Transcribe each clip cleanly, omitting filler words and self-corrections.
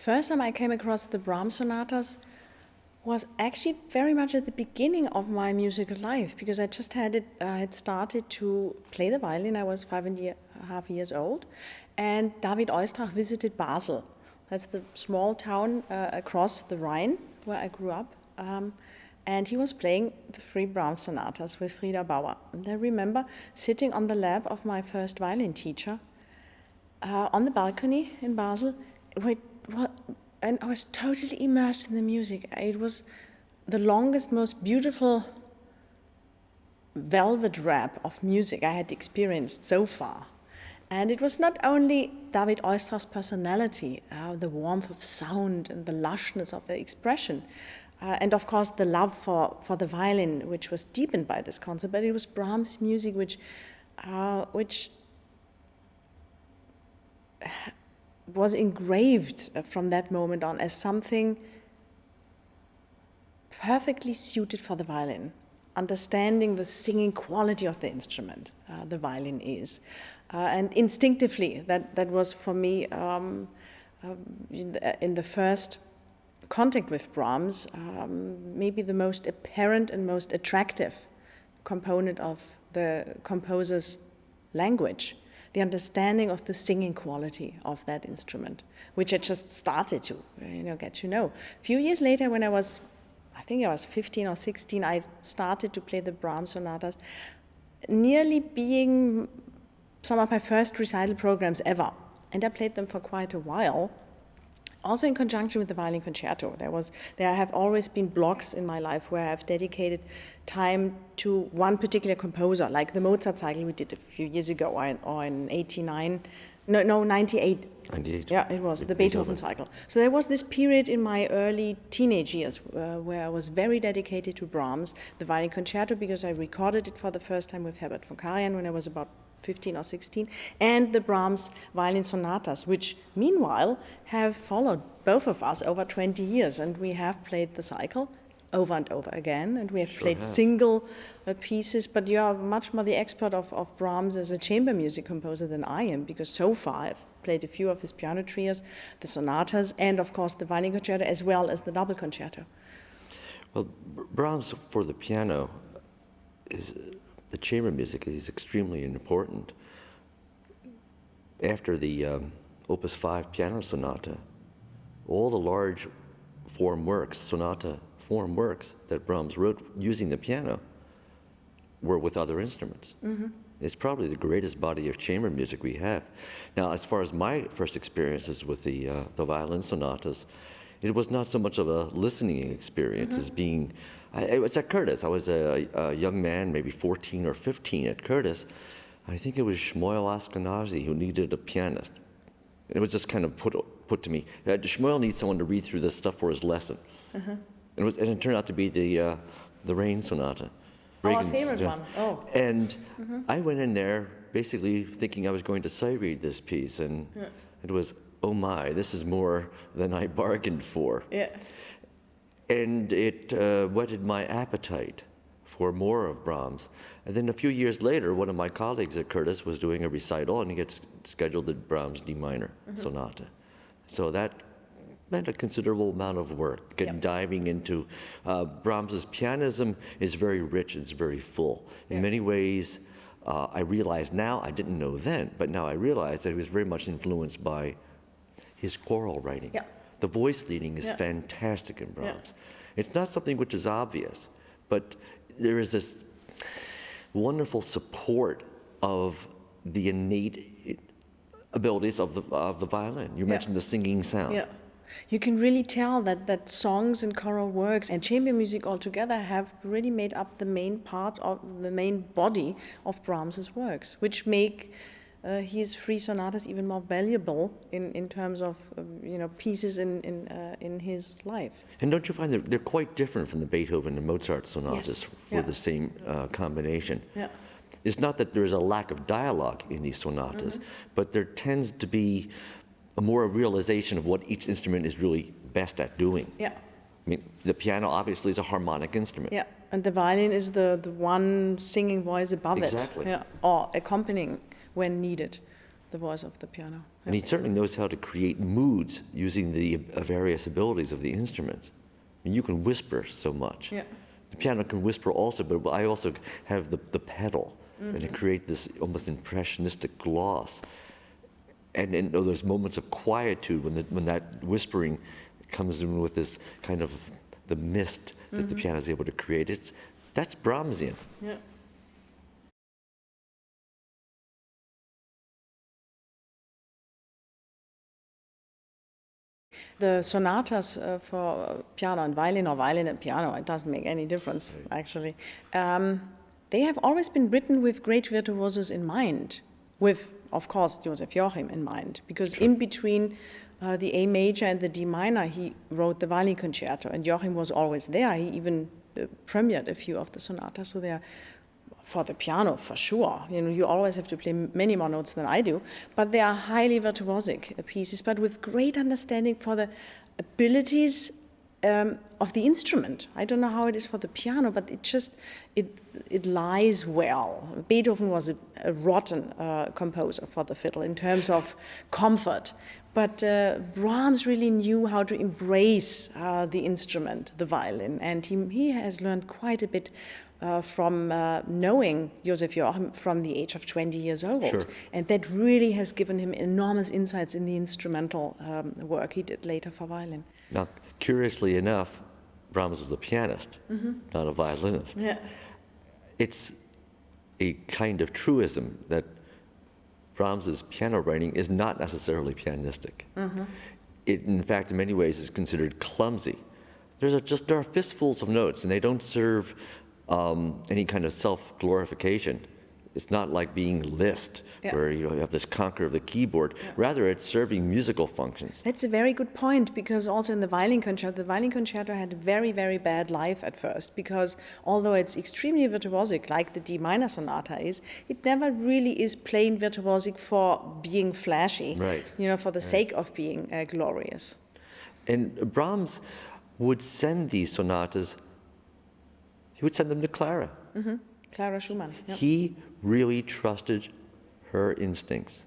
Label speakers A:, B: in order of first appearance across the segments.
A: first time I came across the Brahms Sonatas was actually very much at the beginning of my musical life, because I just had started to play the violin. I was 5.5 years old, and David Oistrakh visited Basel. That's the small town across the Rhine where I grew up. And he was playing the 3 Brahms Sonatas with Frieda Bauer. And I remember sitting on the lap of my first violin teacher on the balcony in Basel, and I was totally immersed in the music. It was the longest, most beautiful velvet wrap of music I had experienced so far. And it was not only David Oistrakh's personality, the warmth of sound and the lushness of the expression, and of course the love for the violin, which was deepened by this concert, but it was Brahms' music which was engraved from that moment on as something perfectly suited for the violin, understanding the singing quality of the instrument the violin is. And instinctively, that was for me, in the first contact with Brahms, maybe the most apparent and most attractive component of the composer's language, the understanding of the singing quality of that instrument, which I just started to get to know. A few years later, when I think I was 15 or 16, I started to play the Brahms Sonatas, nearly being some of my first recital programs ever. And I played them for quite a while, also in conjunction with the violin concerto. There have always been blocks in my life where I've dedicated time to one particular composer, like the Mozart cycle we did a few years ago, or in 98. 98. Yeah, it was the Beethoven cycle. So there was this period in my early teenage years where I was very dedicated to Brahms, the violin concerto, because I recorded it for the first time with Herbert von Karajan when I was about 15 or 16, and the Brahms Violin Sonatas, which meanwhile have followed both of us over 20 years, and we have played the cycle over and over again, and we have played single pieces, but you are much more the expert of Brahms as a chamber music composer than I am, because so far I've played a few of his piano trios, the sonatas, and of course the violin concerto, as well as the double concerto.
B: Well, Brahms for the piano the chamber music is extremely important. After the Opus 5 piano sonata, all the large sonata form works that Brahms wrote using the piano were with other instruments. Mm-hmm. It's probably the greatest body of chamber music we have. Now, as far as my first experiences with the violin sonatas, it was not so much of a listening experience as being, it was at Curtis. I was a young man, maybe 14 or 15 at Curtis. I think it was Shmuel Ashkenazi who needed a pianist. It was just kind of put to me, Shmuel needs someone to read through this stuff for his lesson. And it turned out to be the Rain Sonata.
A: Our favorite one. Oh.
B: And I went in there basically thinking I was going to sight read this piece, and it was, oh my, this is more than I bargained for.
A: Yeah.
B: And it whetted my appetite for more of Brahms. And then a few years later, one of my colleagues at Curtis was doing a recital, and he gets scheduled the Brahms D minor sonata. So that meant a considerable amount of work, diving into Brahms's pianism is very rich, it's very full. In many ways, I realize now, I didn't know then, but now I realize that he was very much influenced by his choral writing.
A: Yeah.
B: The voice leading is fantastic in Brahms. It's not something which is obvious, but there is this wonderful support of the innate abilities of the violin. You mentioned the singing sound.
A: Yeah. You can really tell that songs and choral works and chamber music altogether have really made up the main part of the main body of Brahms's works, which make his 3 sonatas even more valuable in terms of pieces in his life.
B: And don't you find that they're quite different from the Beethoven and Mozart sonatas for the same combination?
A: Yeah.
B: It's not that there's a lack of dialogue in these sonatas, but there tends to be a more realization of what each instrument is really best at doing.
A: Yeah.
B: I mean, the piano obviously is a harmonic instrument.
A: Yeah, and the violin is the one singing voice above
B: Exactly.
A: it. Yeah, or accompanying when needed the voice of the piano.
B: And he certainly knows how to create moods using the various abilities of the instruments. I mean, you can whisper so much.
A: Yeah.
B: The piano can whisper also, but I also have the pedal, and it creates this almost impressionistic gloss. And those moments of quietude when that whispering comes in with this kind of the mist that the piano is able to create. That's Brahmsian.
A: Yeah. The sonatas for piano and violin, or violin and piano, it doesn't make any difference, actually. They have always been written with great virtuosos in mind, with, of course, Joseph Joachim in mind, because in between the A major and the D minor, he wrote the violin concerto, and Joachim was always there. He even premiered a few of the sonatas, so they are for the piano, for sure. You know, you always have to play many more notes than I do, but they are highly virtuosic pieces, but with great understanding for the abilities of the instrument. I don't know how it is for the piano, but it lies well. Beethoven was a rotten composer for the fiddle in terms of comfort, but Brahms really knew how to embrace the instrument, the violin, and he has learned quite a bit from knowing Joseph Joachim from the age of 20 years old.
B: Sure.
A: And that really has given him enormous insights in the instrumental work he did later for violin.
B: Now, curiously enough, Brahms was a pianist, not a violinist.
A: Yeah.
B: It's a kind of truism that Brahms's piano writing is not necessarily pianistic. It, in fact, in many ways, is considered clumsy. There are fistfuls of notes, and they don't serve any kind of self-glorification. It's not like being Liszt, where you have this conquer of the keyboard. Rather, it's serving musical functions.
A: That's a very good point, because also in the violin concerto had a very, very bad life at first, because although it's extremely virtuosic, like the D minor sonata is, it never really is plain virtuosic for being flashy,
B: right.
A: You know, for the sake of being glorious.
B: And Brahms would send these sonatas, he would send them to Clara.
A: Clara Schumann. Yep.
B: He really trusted her instincts.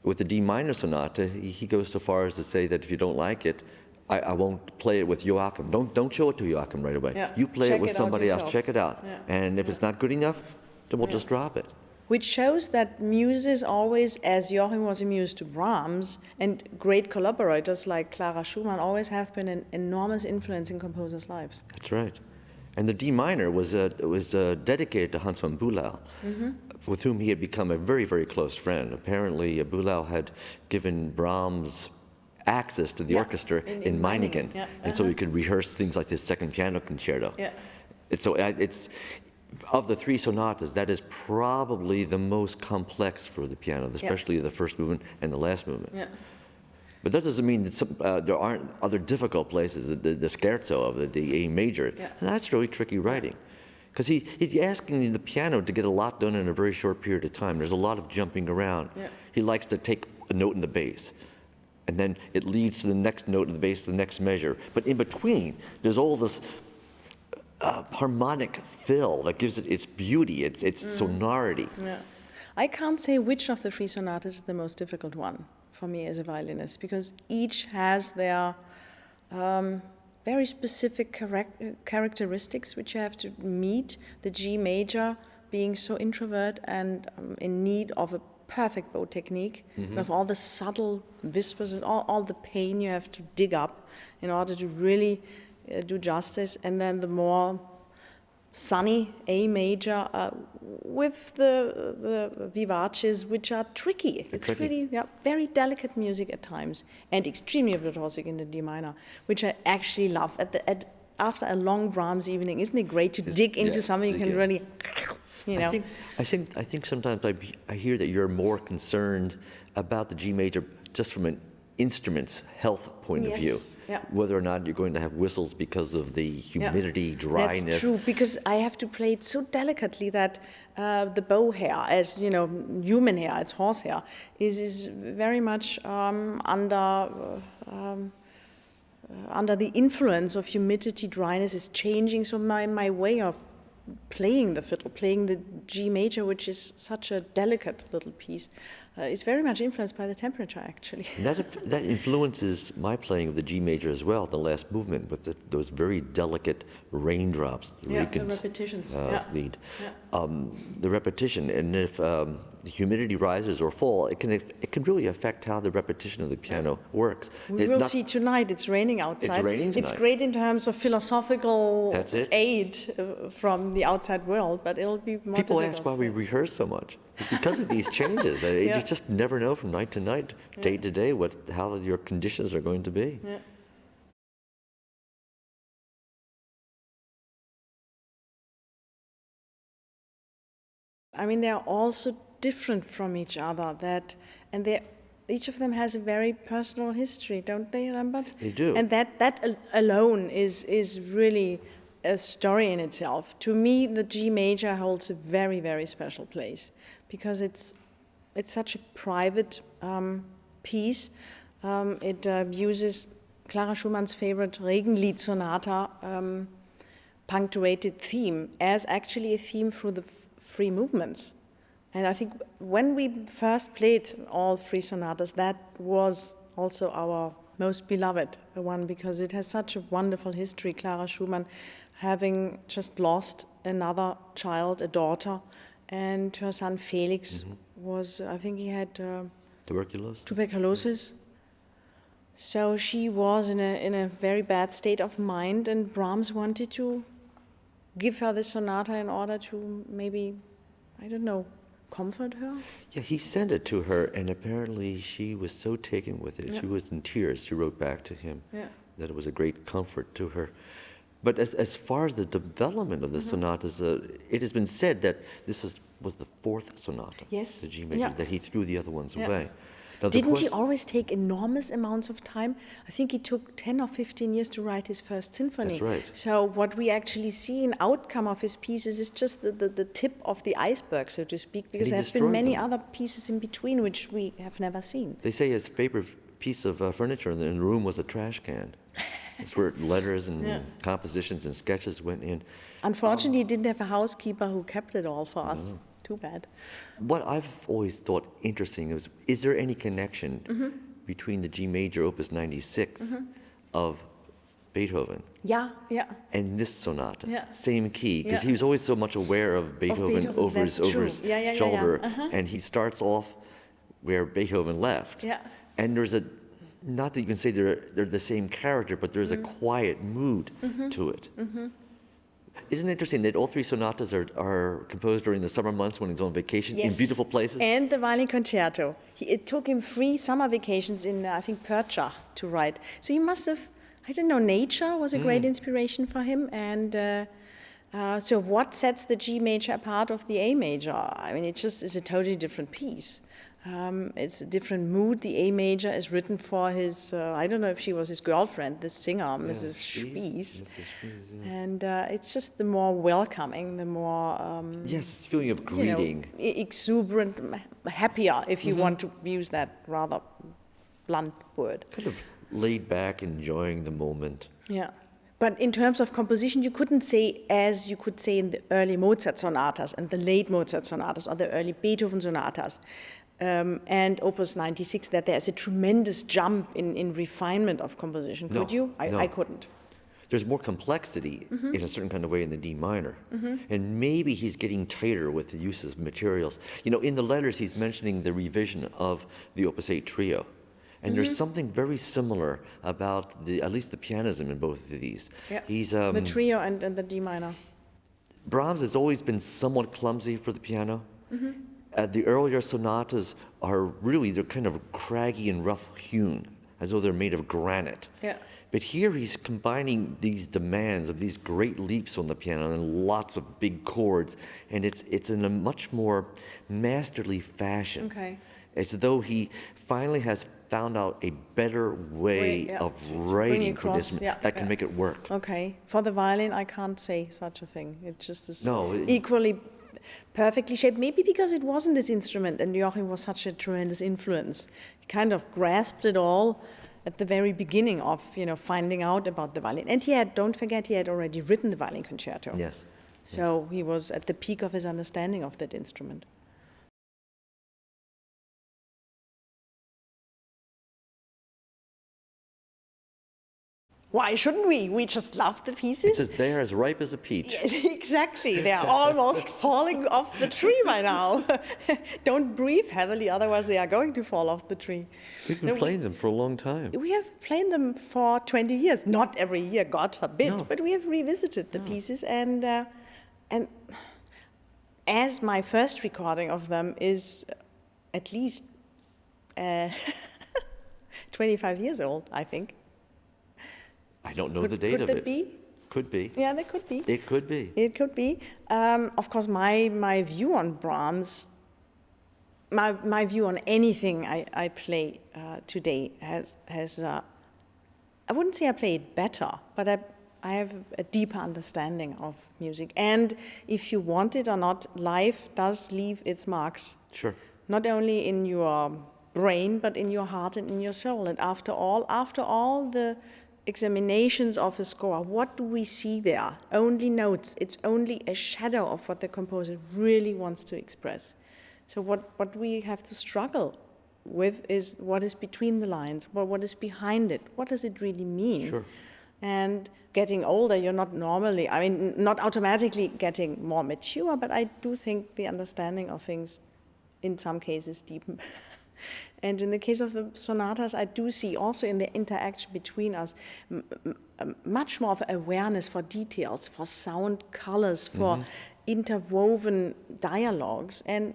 B: With the D minor sonata, he goes so far as to say that if you don't like it, I won't play it with Joachim. Don't show it to Joachim right away.
A: Yeah.
B: You play
A: Check
B: it with
A: it out
B: somebody else,
A: yourself.
B: check it out.
A: Yeah.
B: And if it's not good enough, then we'll just drop it.
A: Which shows that muses always, as Joachim was a muse to Brahms, and great collaborators like Clara Schumann always have been an enormous influence in composers' lives.
B: That's right. And the D minor was dedicated to Hans von Bülow, with whom he had become a very, very close friend. Apparently, Bülow had given Brahms access to the orchestra in Meiningen, and so he could rehearse things like this second piano concerto. And so it's, of the three sonatas, that is probably the most complex for the piano, especially the first movement and the last movement. But that doesn't mean that there aren't other difficult places, the scherzo of the A major. And that's really tricky writing. Because he's asking the piano to get a lot done in a very short period of time. There's a lot of jumping around. He likes to take a note in the bass, and then it leads to the next note in the bass, the next measure. But in between, there's all this harmonic fill that gives it its beauty, its sonority.
A: I can't say which of the three sonatas is the most difficult one for me as a violinist, because each has their very specific characteristics which you have to meet. The G major being so introvert and in need of a perfect bow technique, of all the subtle whispers and all the pain you have to dig up in order to really do justice, and then the more sunny A major with the vivaces, which are tricky. It's really very delicate music at times, and extremely virtuosic in the D minor, which I actually love. After a long Brahms evening, isn't it great to dig into something you can really, you know?
B: I think sometimes I hear that you're more concerned about the G major just from an instrument's health point of view, whether or not you're going to have whistles because of the humidity, dryness.
A: That's true, because I have to play it so delicately that the bow hair, as you know, human hair, it's horse hair, is very much under the influence of humidity, dryness is changing. So my way of playing the fiddle, playing the G major, which is such a delicate little piece, is very much influenced by the temperature, actually.
B: That influences my playing of the G major as well, the last movement, with those very delicate raindrops, the
A: the repetitions.
B: lead. Yeah. The repetition, and if the humidity rises or falls, it can really affect how the repetition of the piano works.
A: We will see tonight, it's raining outside.
B: It's raining tonight.
A: It's great in terms of philosophical aid from the outside world, but it'll be more
B: People
A: difficult.
B: ask why we rehearse so much. It's because of these changes. You just never know from night to night, day to day, how your conditions are going to be.
A: Yeah. I mean, they're all so different from each other and each of them has a very personal history, don't they, Lambert?
B: They do.
A: And that alone is really a story in itself. To me, the G major holds a very, very special place because it's such a private piece. It uses Clara Schumann's favorite Regenlied Sonata punctuated theme as actually a theme through the three movements. And I think when we first played all three sonatas, that was also our most beloved one because it has such a wonderful history. Clara Schumann having just lost another child, a daughter, and her son Felix was, I think he had tuberculosis. So she was in a very bad state of mind, and Brahms wanted to give her this sonata in order to maybe, I don't know, comfort her?
B: Yeah, he sent it to her, and apparently she was so taken with it. Yeah. She was in tears. She wrote back to him that it was a great comfort to her. But as far as the development of the sonatas, it has been said that this was the fourth sonata, the G major, that he threw the other ones away. Now,
A: didn't he always take enormous amounts of time? I think he took 10 or 15 years to write his first symphony.
B: That's right.
A: So what we actually see in outcome of his pieces is just the tip of the iceberg, so to speak, because there have been many other pieces in between which we have never seen.
B: They say his favorite piece of furniture in the room was a trash can. It's where letters and compositions and sketches went in.
A: Unfortunately, he didn't have a housekeeper who kept it all for us. Too bad.
B: What I've always thought interesting is there any connection between the G major opus 96 of Beethoven and this sonata? Same key, because he was always so much aware of Beethoven over his shoulder, and he starts off where Beethoven left. And there's not that you can say they're the same character, but there's a quiet mood to it. Isn't it interesting that all three sonatas are composed during the summer months when he's on vacation in beautiful places?
A: And the Violin Concerto. It took him 3 summer vacations in, I think, Percha to write. So he must have, I don't know, nature was a great inspiration for him. And so what sets the G major apart of the A major? I mean, it just is a totally different piece. It's a different mood. The A major is written for his, I don't know if she was his girlfriend, the singer, Mrs. Spies. And it's just the more welcoming, the more...
B: this feeling of greeting.
A: Exuberant, happier, if you want to use that rather blunt word.
B: Kind of laid back, enjoying the moment.
A: Yeah. But in terms of composition, you couldn't say, as you could say in the early Mozart sonatas and the late Mozart sonatas or the early Beethoven sonatas, and Opus 96, that there's a tremendous jump in refinement of composition. Could you? I couldn't.
B: There's more complexity in a certain kind of way in the D minor. And maybe he's getting tighter with the use of materials. You know, in the letters, he's mentioning the revision of the Opus 8 trio. And there's something very similar about at least the pianism in both of these. He's,
A: the trio and the D minor.
B: Brahms has always been somewhat clumsy for the piano. The earlier sonatas they're kind of craggy and rough-hewn, as though they're made of granite. But here he's combining these demands of these great leaps on the piano and lots of big chords, and it's in a much more masterly fashion. It's as though he finally has found out a better way of writing for this that can make it work.
A: For the violin, I can't say such a thing. It just is equally perfectly shaped, maybe because it wasn't his instrument and Joachim was such a tremendous influence. He kind of grasped it all at the very beginning of, finding out about the violin. And don't forget, he had already written the Violin Concerto. So he was at the peak of his understanding of that instrument. why shouldn't we? We just love the pieces.
B: They're as ripe as a peach.
A: Yeah, exactly. They are almost falling off the tree by now. Don't breathe heavily, otherwise they are going to fall off the tree.
B: We've been playing them for a long time.
A: We have played them for 20 years. Not every year, God forbid, but we have revisited the pieces. And as my first recording of them is at least 25 years old, I think.
B: I don't know the date of it.
A: Could that be?
B: Could be.
A: Yeah, that could be.
B: It could be.
A: It could be. Of course, my view on Brahms, my view on anything I play today has I wouldn't say I play it better, but I have a deeper understanding of music. And if you want it or not, life does leave its marks.
B: Sure.
A: Not only in your brain, but in your heart and in your soul. And after all the examinations of a score, what do we see there? Only notes. It's only a shadow of what the composer really wants to express. So what we have to struggle with is what is between the lines, what is behind it, what does it really mean?
B: Sure.
A: And getting older, you're not normally, I mean, not automatically getting more mature, but I do think the understanding of things in some cases deepen. And in the case of the sonatas, I do see also in the interaction between us much more of awareness for details, for sound colors, for interwoven dialogues. And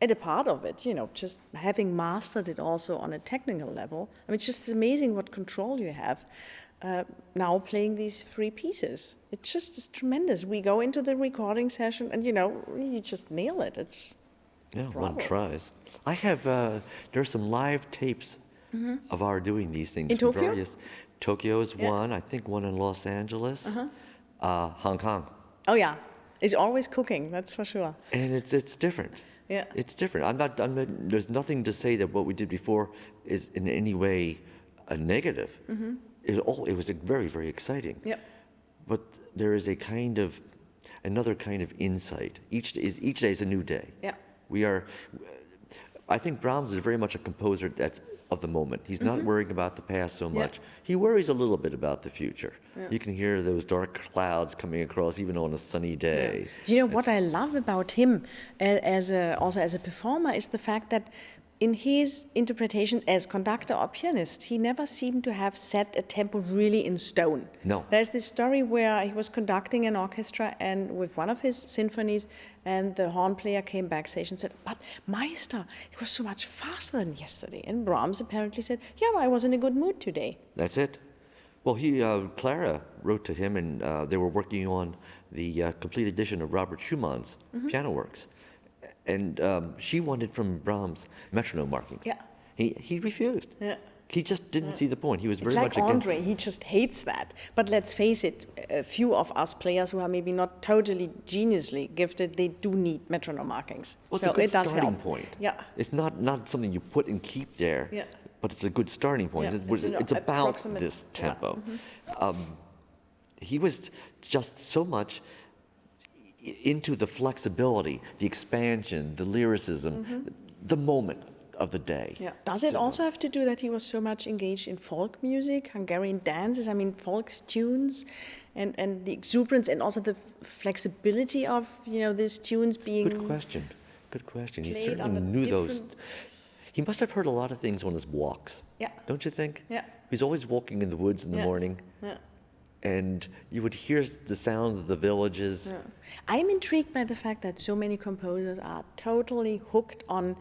A: at a part of it, just having mastered it also on a technical level, I mean, it's just amazing what control you have now playing these three pieces. It's tremendous. We go into the recording session and, you just nail it. It's
B: one tries. I have, there's some live tapes of our doing these things.
A: In Tokyo?
B: Tokyo is one, I think one in Los Angeles, Hong Kong.
A: Oh yeah, it's always cooking, that's for sure.
B: And it's different.
A: Yeah.
B: It's different. There's nothing to say that what we did before is in any way a negative. It was very, very exciting.
A: Yep.
B: But there is another kind of insight. Each day is a new day.
A: Yeah.
B: I think Brahms is very much a composer that's of the moment. He's not worrying about the past so much. He worries a little bit about the future. Yeah. You can hear those dark clouds coming across even on a sunny day.
A: Yeah. What I love about him also as a performer is the fact that in his interpretations as conductor or pianist, he never seemed to have set a tempo really in stone.
B: No.
A: There's this story where he was conducting an orchestra and with one of his symphonies, and the horn player came backstage and said, "But Meister, it was so much faster than yesterday." And Brahms apparently said, "Yeah, well, I was in a good mood today."
B: That's it. Well, Clara wrote to him, and they were working on the complete edition of Robert Schumann's piano works. And she wanted from Brahms metronome markings.
A: Yeah.
B: He refused.
A: Yeah.
B: He just didn't see the point. He was very
A: much
B: much against.
A: Andre, he just hates that. But let's face it, a few of us players who are maybe not totally geniusly gifted, they do need metronome markings.
B: Well,
A: so
B: it's a good
A: it does
B: starting
A: help.
B: point.
A: Yeah.
B: It's not something you put and keep there.
A: Yeah.
B: But it's a good starting point.
A: Yeah.
B: It's about this tempo.
A: Yeah.
B: He was just so much into the flexibility, the expansion, the lyricism, the moment of the day.
A: Yeah. Does it also have to do that he was so much engaged in folk music, Hungarian dances, I mean folk tunes, and the exuberance and also the flexibility of these tunes being...
B: Good question. He certainly knew those. He must have heard a lot of things on his walks.
A: Yeah.
B: Don't you think?
A: Yeah.
B: He's always walking in the woods in the morning.
A: Yeah.
B: And you would hear the sounds of the villages.
A: Yeah. I'm intrigued by the fact that so many composers are totally hooked on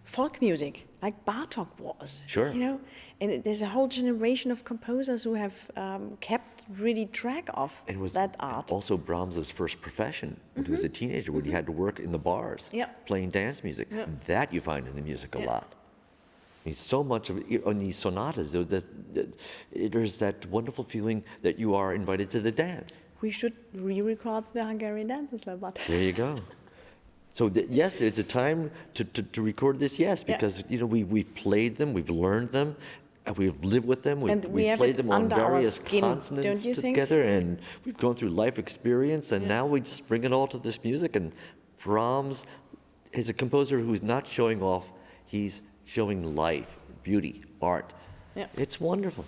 A: folk music, like Bartók was.
B: Sure.
A: And there's a whole generation of composers who have kept really track of that art.
B: Also Brahms's first profession when he was a teenager, when he had to work in the bars, playing dance music.
A: Yeah.
B: That you find in the music a lot. I mean, so much of it, on these sonatas, there's that wonderful feeling that you are invited to the dance.
A: We should re-record the Hungarian dances, Lambert.
B: There you go. So yes, it's a time to record this, because we've played them, we've learned them, and we've lived with them, we've played them on various consonants together, and we've gone through life experience, and now we just bring it all to this music. And Brahms is a composer who's not showing off, he's showing life, beauty, art.
A: Yeah.
B: It's wonderful.